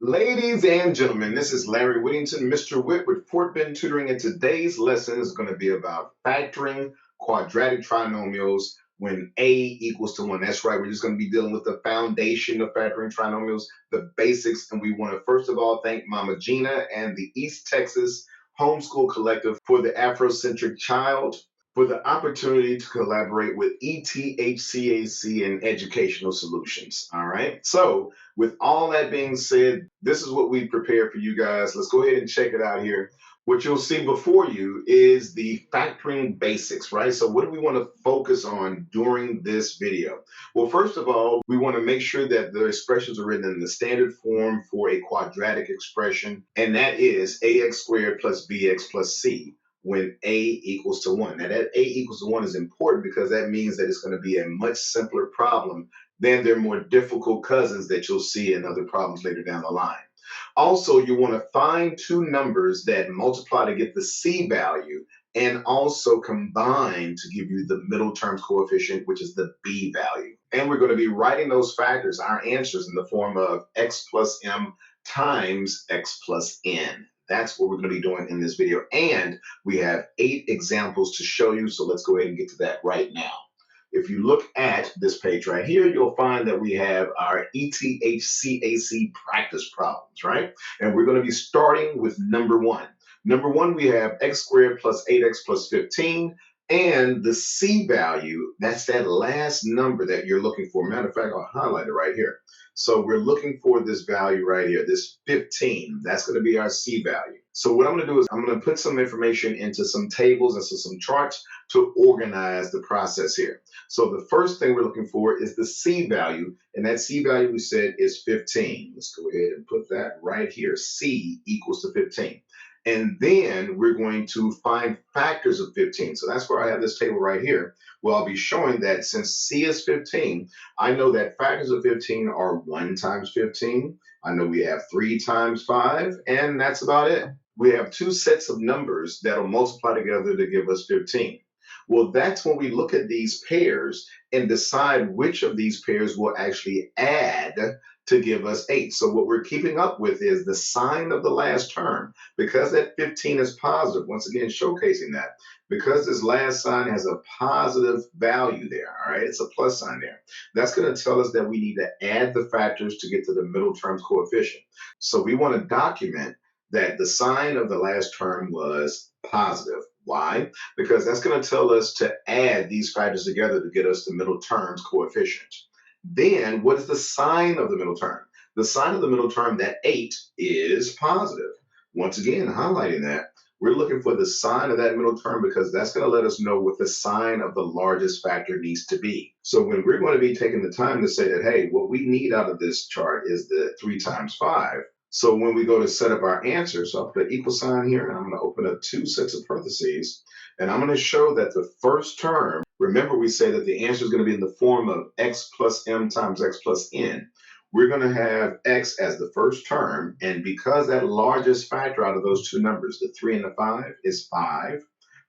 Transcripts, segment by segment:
Ladies and gentlemen, this is Larry Whittington, Mr. Witt with Fort Bend Tutoring, and today's lesson is going to be about factoring quadratic trinomials when a equals to 1. That's right, we're just going to be dealing with the foundation of factoring trinomials, the basics, and we want to first of all thank MamaGena and the East Texas Homeschool Collective for the Afrocentric child, for the opportunity to collaborate with ETHCAC and Educational Solutions. All right, so with all that being said, this is what we prepared for you guys. Let's go ahead and check it out here. What you'll see before you is the factoring basics, right? So what do we want to focus on during this video? Well, first of all, we want to make sure that the expressions are written in the standard form for a quadratic expression, and that is ax squared plus bx plus c when a equals to 1. Now, that a equals to 1 is important because that means that it's going to be a much simpler problem than their more difficult cousins that you'll see in other problems later down the line. Also, you want to find two numbers that multiply to get the C value and also combine to give you the middle term coefficient, which is the B value. And we're going to be writing those factors, our answers, in the form of x plus m times x plus n. That's what we're going to be doing in this video. And we have 8 examples to show you. So let's go ahead and get to that right now. If you look at this page right here, you'll find that we have our ETHCAC practice problems, right? And we're going to be starting with number 1. Number 1, we have x squared plus 8x plus 15. And the C value, that's that last number that you're looking for. Matter of fact, I'll highlight it right here. So we're looking for this value right here, this 15. That's going to be our C value. So what I'm going to do is I'm going to put some information into some tables and some charts to organize the process here. So the first thing we're looking for is the C value, and that C value we said is 15. Let's go ahead and put that right here. C equals to 15. And then we're going to find factors of 15. So that's where I have this table right here. Well, I'll be showing that since C is 15, I know that factors of 15 are 1 times 15. I know we have 3 times 5, and that's about it. We have 2 sets of numbers that'll multiply together to give us 15. Well, that's when we look at these pairs and decide which of these pairs will actually add to give us 8. So what we're keeping up with is the sign of the last term. Because that 15 is positive, once again showcasing that, because this last sign has a positive value there, all right, it's a plus sign there. That's going to tell us that we need to add the factors to get to the middle term's coefficient. So we want to document that the sign of the last term was positive. Why? Because that's going to tell us to add these factors together to get us the middle term's coefficient. Then, what is the sign of the middle term? The sign of the middle term, that 8, is positive. Once again, highlighting that, we're looking for the sign of that middle term because that's going to let us know what the sign of the largest factor needs to be. So when we're going to be taking the time to say that, hey, what we need out of this chart is the 3 times 5. So when we go to set up our answer, so I'll put an equal sign here, and I'm going to open up 2 sets of parentheses, and I'm going to show that the first term, remember we say that the answer is going to be in the form of x plus m times x plus n. We're going to have x as the first term, and because that largest factor out of those 2 numbers, the 3 and the 5, is 5,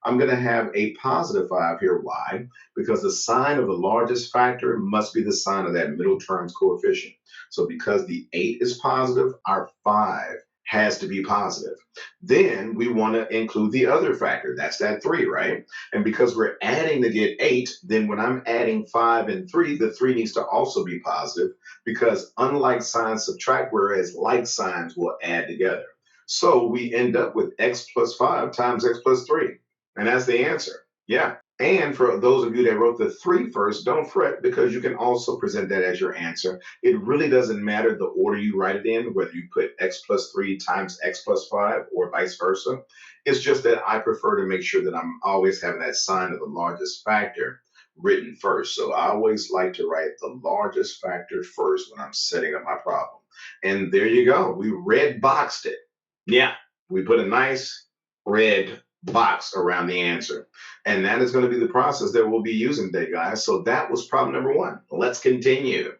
I'm going to have a positive 5 here. Why? Because the sign of the largest factor must be the sign of that middle term's coefficient. So because the 8 is positive, our 5 has to be positive. Then we want to include the other factor. That's that 3, right? And because we're adding to get 8, then when I'm adding 5 and 3, the 3 needs to also be positive because unlike signs subtract, whereas like signs will add together. So we end up with x plus 5 times x plus 3. And that's the answer. Yeah. And for those of you that wrote the 3 first, don't fret because you can also present that as your answer. It really doesn't matter the order you write it in, whether you put x plus 3 times x plus 5 or vice versa. It's just that I prefer to make sure that I'm always having that sign of the largest factor written first. So I always like to write the largest factor first when I'm setting up my problem. And there you go. We red boxed it. Yeah, we put a nice red box around the answer. And that is going to be the process that we'll be using today, guys. So that was problem number 1. Let's continue.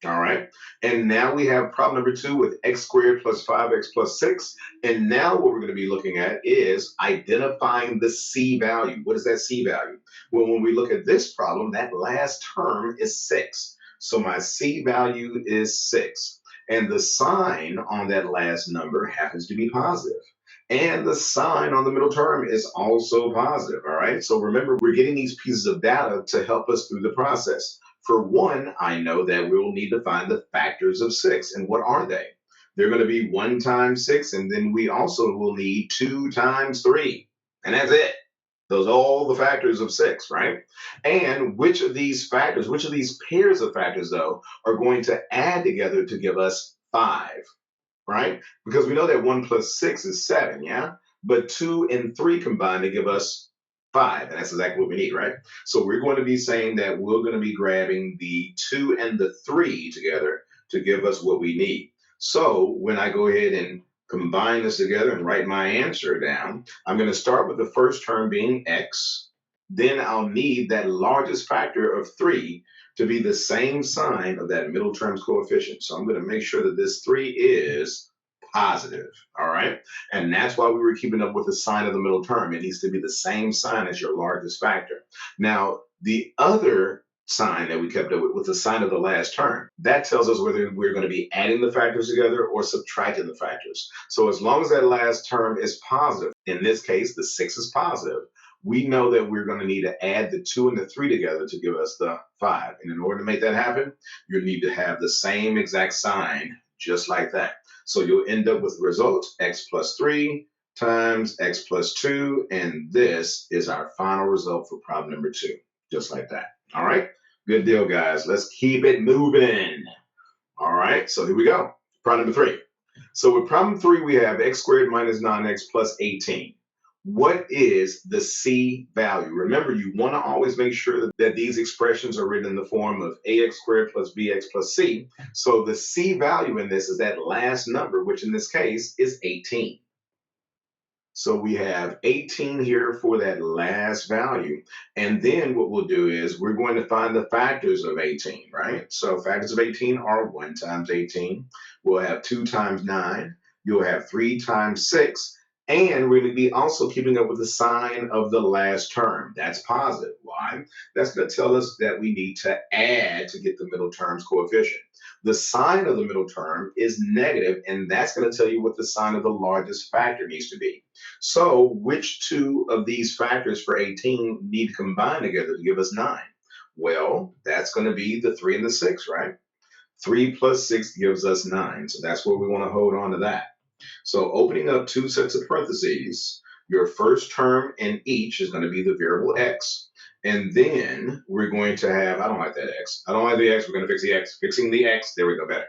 All right. And now we have problem number 2 with x squared plus 5x plus 6. And now what we're going to be looking at is identifying the C value. What is that C value? Well, when we look at this problem, that last term is 6. So my C value is 6. And the sign on that last number happens to be positive. And the sign on the middle term is also positive, all right? So remember, we're getting these pieces of data to help us through the process. For one, I know that we'll need to find the factors of 6. And what are they? They're going to be 1 times 6, and then we also will need 2 times 3. And that's it. Those are all the factors of 6, right? And which of these factors, which of these pairs of factors, though, are going to add together to give us 5? Right? Because we know that 1 plus 6 is 7, yeah? But 2 and 3 combine to give us 5, and that's exactly what we need, right? So we're going to be saying that we're going to be grabbing the 2 and the 3 together to give us what we need. So when I go ahead and combine this together and write my answer down, I'm going to start with the first term being x. Then I'll need that largest factor of 3 to be the same sign of that middle term's coefficient. So I'm going to make sure that this 3 is positive, all right? And that's why we were keeping up with the sign of the middle term. It needs to be the same sign as your largest factor. Now, the other sign that we kept up with the sign of the last term, that tells us whether we're going to be adding the factors together or subtracting the factors. So as long as that last term is positive, in this case, the 6 is positive, we know that we're going to need to add the 2 and the 3 together to give us the 5. And in order to make that happen, you need to have the same exact sign, just like that. So you'll end up with the result, x plus 3 times x plus 2, and this is our final result for problem number 2, just like that. All right, good deal, guys. Let's keep it moving. All right, so here we go. Problem number 3. So with problem 3, we have x squared minus 9x plus 18. What is the C value? Remember, you want to always make sure that these expressions are written in the form of ax squared plus bx plus c. So the C value in this is that last number, which in this case is 18. So we have 18 here for that last value. And then what we'll do is we're going to find the factors of 18, right? So factors of 18 are 1 times 18. We'll have 2 times 9. You'll have 3 times 6. And we're going to be also keeping up with the sign of the last term. That's positive. Why? That's going to tell us that we need to add to get the middle term's coefficient. The sign of the middle term is negative, and that's going to tell you what the sign of the largest factor needs to be. So which two of these factors for 18 need to combine together to give us 9? Well, that's going to be the 3 and the 6, right? 3 plus 6 gives us 9. So that's where we want to hold on to that. So opening up 2 sets of parentheses, your first term in each is going to be the variable x. And then we're going to have, I don't like that x. I don't like the x. We're going to fix the x. Fixing the x. There we go, better.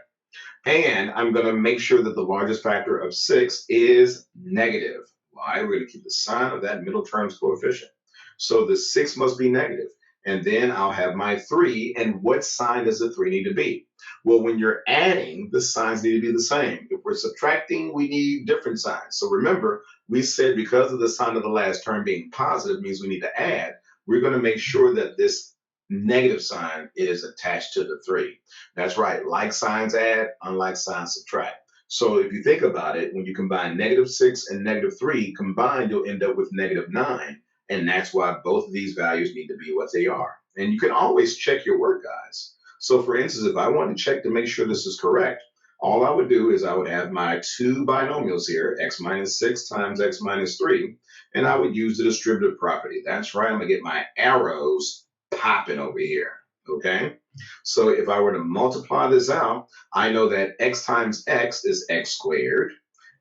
And I'm going to make sure that the largest factor of 6 is negative. Why? We're going to keep the sign of that middle term's coefficient. So the 6 must be negative. And then I'll have my 3. And what sign does the 3 need to be? Well, when you're adding, the signs need to be the same. If we're subtracting, we need different signs. So remember, we said because of the sign of the last term being positive means we need to add. We're going to make sure that this negative sign is attached to the 3. That's right. Like signs add, unlike signs subtract. So if you think about it, when you combine -6 and -3 combined, you'll end up with -9. And that's why both of these values need to be what they are. And you can always check your work, guys. So for instance, if I want to check to make sure this is correct, all I would do is I would have my 2 binomials here, x minus 6 times x minus 3, and I would use the distributive property. That's right, I'm going to get my arrows popping over here, okay? So if I were to multiply this out, I know that x times x is x squared.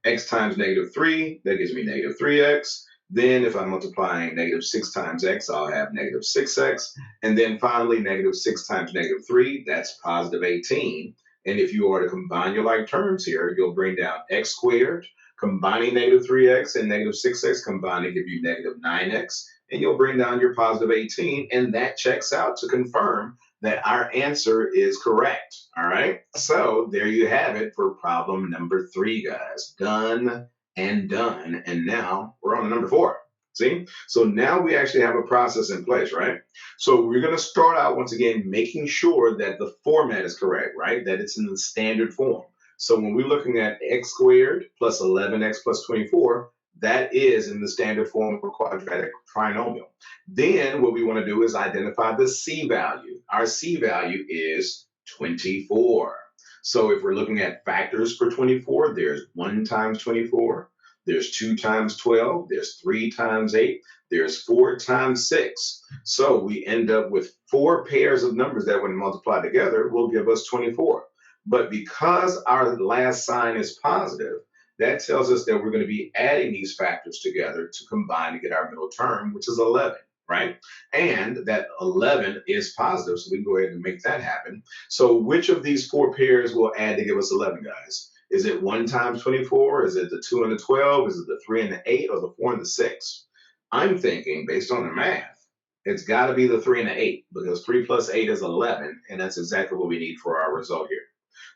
X times -3, that gives me -3x. Then if I'm multiplying -6 times x, I'll have -6x. And then finally, -6 times -3, that's positive 18. And if you are to combine your like terms here, you'll bring down x squared, combining -3x and -6x combine to give you -9x. And you'll bring down your positive 18. And that checks out to confirm that our answer is correct. All right. So there you have it for problem number 3, guys. Done and done. And now we're on to number 4. See? So now we actually have a process in place, right? So we're going to start out once again making sure that the format is correct, right? That it's in the standard form. So when we're looking at x squared plus 11x plus 24, that is in the standard form for quadratic trinomial. Then what we want to do is identify the C value. Our C value is 24. So if we're looking at factors for 24, there's 1 times 24, there's 2 times 12, there's 3 times 8, there's 4 times 6. So we end up with 4 pairs of numbers that when multiplied together will give us 24. But because our last sign is positive, that tells us that we're going to be adding these factors together to combine to get our middle term, which is 11, right? And that 11 is positive, so we can go ahead and make that happen. So which of these 4 pairs will add to give us 11, guys? Is it 1 times 24? Is it the 2 and the 12? Is it the 3 and the 8? Or the 4 and the 6? I'm thinking, based on the math, it's got to be the 3 and the 8, because 3 plus 8 is 11, and that's exactly what we need for our result here.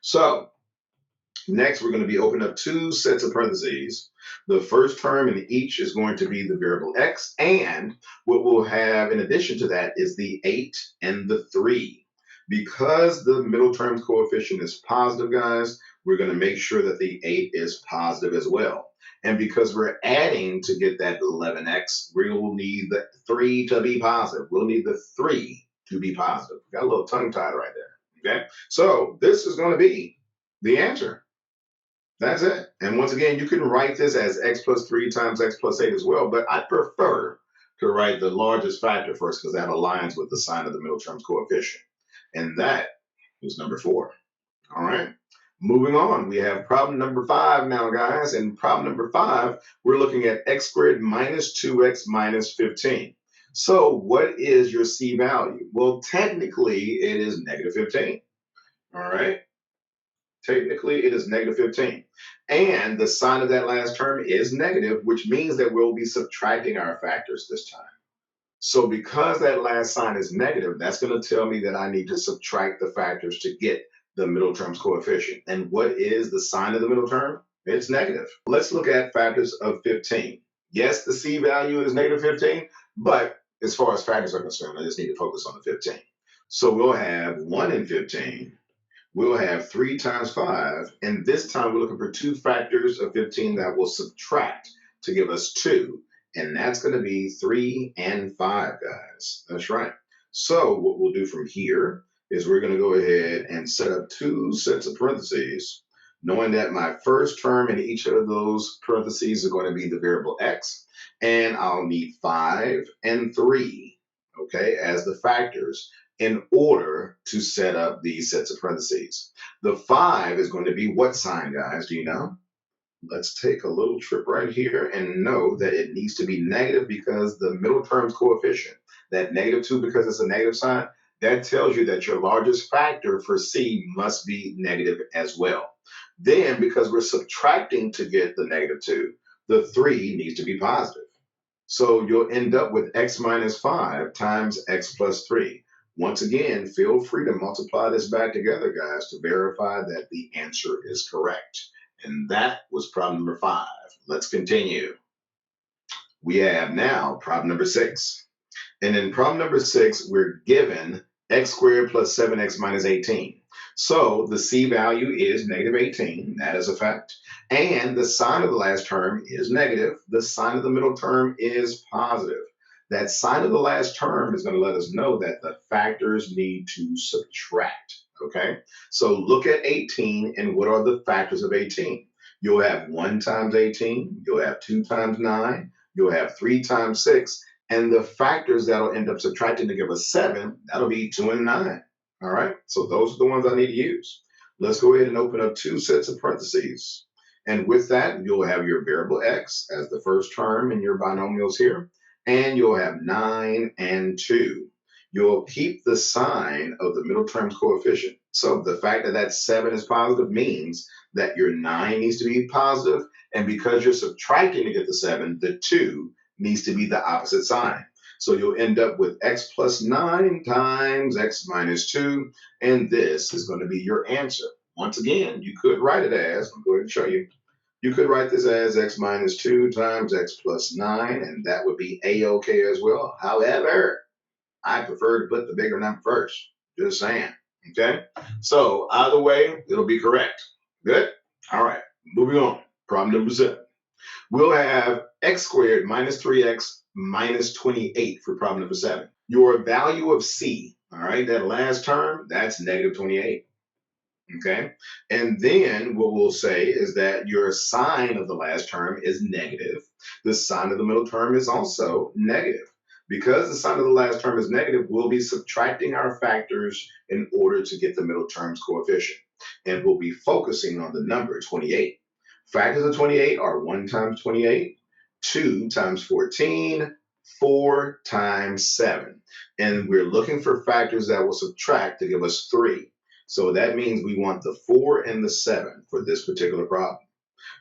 So next, we're going to be opening up 2 sets of parentheses. The first term in each is going to be the variable x, and what we'll have in addition to that is the 8 and the 3. Because the middle term coefficient is positive, guys, we're going to make sure that the 8 is positive as well. And because we're adding to get that 11x, we will need the 3 to be positive. We'll need the 3 to be positive. Got a little tongue tied right there. Okay, so this is going to be the answer. That's it. And once again, you can write this as x plus 3 times x plus 8 as well, but I prefer to write the largest factor first because that aligns with the sign of the middle term coefficient. And that was number 4. All right. Moving on, we have problem number 5 now, guys. And problem number 5, we're looking at x squared minus 2x minus 15. So what is your C value? Well, technically, it is negative 15. All right. Technically, it is negative 15. And the sign of that last term is negative, which means that we'll be subtracting our factors this time. So because that last sign is negative, that's going to tell me that I need to subtract the factors to get the middle term's coefficient. And what is the sign of the middle term? It's negative. Let's look at factors of 15. Yes, the C value is negative 15, but as far as factors are concerned, I just need to focus on the 15. So we'll have 1 in 15. We'll have 3 times 5, and this time we're looking for 2 factors of 15 that will subtract to give us 2, and that's going to be 3 and 5, guys. That's right. So what we'll do from here is we're going to go ahead and set up 2 sets of parentheses, knowing that my first term in each of those parentheses is going to be the variable x, and I'll need 5 and 3, okay, as the factors in order to set up these sets of parentheses. The 5 is going to be what sign, guys? Do you know? Let's take a little trip right here and know that it needs to be negative because the middle term's coefficient, that negative 2 because it's a negative sign, that tells you that your largest factor for C must be negative as well. Then, because we're subtracting to get the negative 2, the 3 needs to be positive. So you'll end up with x minus 5 times x plus 3. Once again, feel free to multiply this back together, guys, to verify that the answer is correct. And that was problem number 5. Let's continue. We have now problem number 6. And in problem number 6, we're given x squared plus 7x minus 18. So the C value is negative 18. That is a fact. And the sign of the last term is negative. The sign of the middle term is positive. That sign of the last term is going to let us know that the factors need to subtract, okay? So look at 18, and what are the factors of 18? You'll have 1 times 18, you'll have 2 times 9, you'll have 3 times 6, and the factors that'll end up subtracting to give us 7, that'll be 2 and 9, all right? So those are the ones I need to use. Let's go ahead and open up 2 sets of parentheses. And with that, you'll have your variable x as the first term in your binomials here. And you'll have 9 and 2. You'll keep the sign of the middle term's coefficient. So the fact that that 7 is positive means that your 9 needs to be positive, and because you're subtracting to get the 7, the 2 needs to be the opposite sign. So you'll end up with x plus 9 times x minus 2, and this is going to be your answer. Once again, you could write it as, I'll go ahead and show you. You could write this as x minus 2 times x plus 9, and that would be A-OK as well. However, I prefer to put the bigger number first. Just saying, okay? So either way, it'll be correct. Good? All right, moving on. Problem number 7. We'll have x squared minus 3x minus 28 for problem number 7. Your value of C, all right, that last term, that's negative 28. Okay. And then what we'll say is that your sign of the last term is negative. The sign of the middle term is also negative. Because the sign of the last term is negative, we'll be subtracting our factors in order to get the middle term's coefficient. And we'll be focusing on the number 28. Factors of 28 are 1 times 28, 2 times 14, 4 times 7. And we're looking for factors that will subtract to give us 3. So that means we want the 4 and the 7 for this particular problem.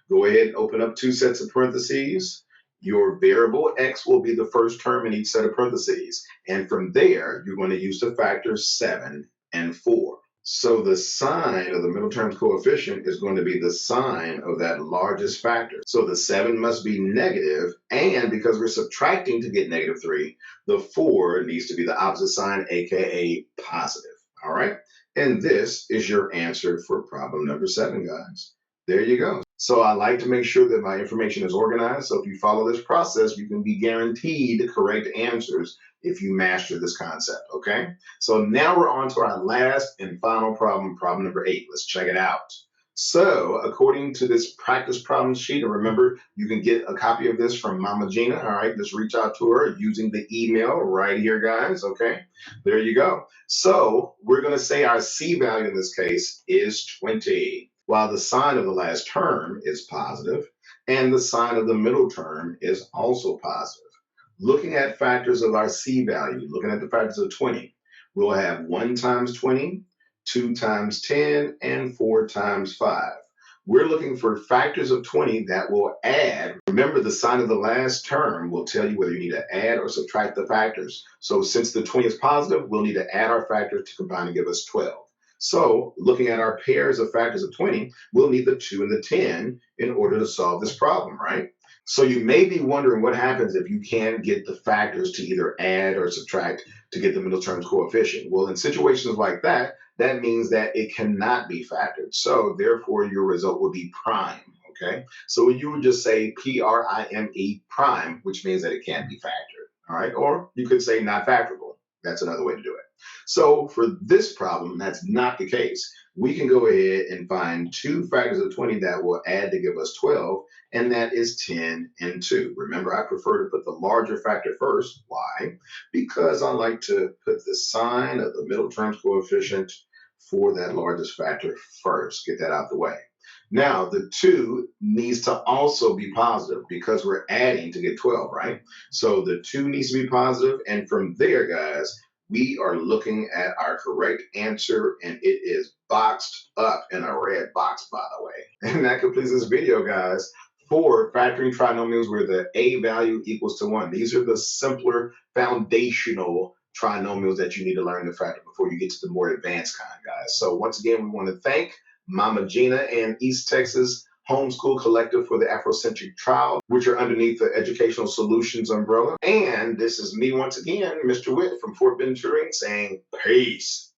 Go ahead and open up 2 sets of parentheses. Your variable x will be the first term in each set of parentheses. And from there, you're going to use the factors 7 and 4. So the sign of the middle term's coefficient is going to be the sign of that largest factor. So the 7 must be negative, and because we're subtracting to get negative 3, the 4 needs to be the opposite sign, aka positive. All right? And this is your answer for problem number 7, guys. There you go. So I like to make sure that my information is organized. So if you follow this process, you can be guaranteed correct answers if you master this concept, okay? So now we're on to our last and final problem, problem number 8. Let's check it out. So according to this practice problem sheet, and remember, you can get a copy of this from MamaGena, all right? Just reach out to her using the email right here, guys, okay? There you go. So we're gonna say our C value in this case is 20. While the sign of the last term is positive and the sign of the middle term is also positive. Looking at factors of our C value, looking at the factors of 20, we'll have 1 times 20, 2 times 10, and 4 times 5. We're looking for factors of 20 that will add. Remember, the sign of the last term will tell you whether you need to add or subtract the factors. So since the 20 is positive, we'll need to add our factors to combine to give us 12. So looking at our pairs of factors of 20, we'll need the 2 and the 10 in order to solve this problem, right? So you may be wondering what happens if you can't get the factors to either add or subtract to get the middle term's coefficient. Well, in situations like that, that means that it cannot be factored. So therefore, your result will be prime, okay? So you would just say P-R-I-M-E prime, which means that it can't be factored, all right? Or you could say not factorable. That's another way to do it. So for this problem, that's not the case. We can go ahead and find 2 factors of 20 that will add to give us 12, and that is 10 and 2. Remember, I prefer to put the larger factor first. Why? Because I like to put the sign of the middle term's coefficient for that largest factor first. Get that out the way. Now, the 2 needs to also be positive because we're adding to get 12, right? So the 2 needs to be positive, and from there, guys, we are looking at our correct answer, and it is boxed up in a red box, by the way. And that completes this video, guys, for factoring trinomials where the a value equals to 1. These are the simpler foundational trinomials that you need to learn to factor before you get to the more advanced kind, guys. So once again, we want to thank MamaGena and East Texas Homeschool Collective for the Afrocentric trial, which are underneath the Educational Solutions umbrella. And this is me once again, Mr. Witt from Fort Bend Tutoring, saying peace.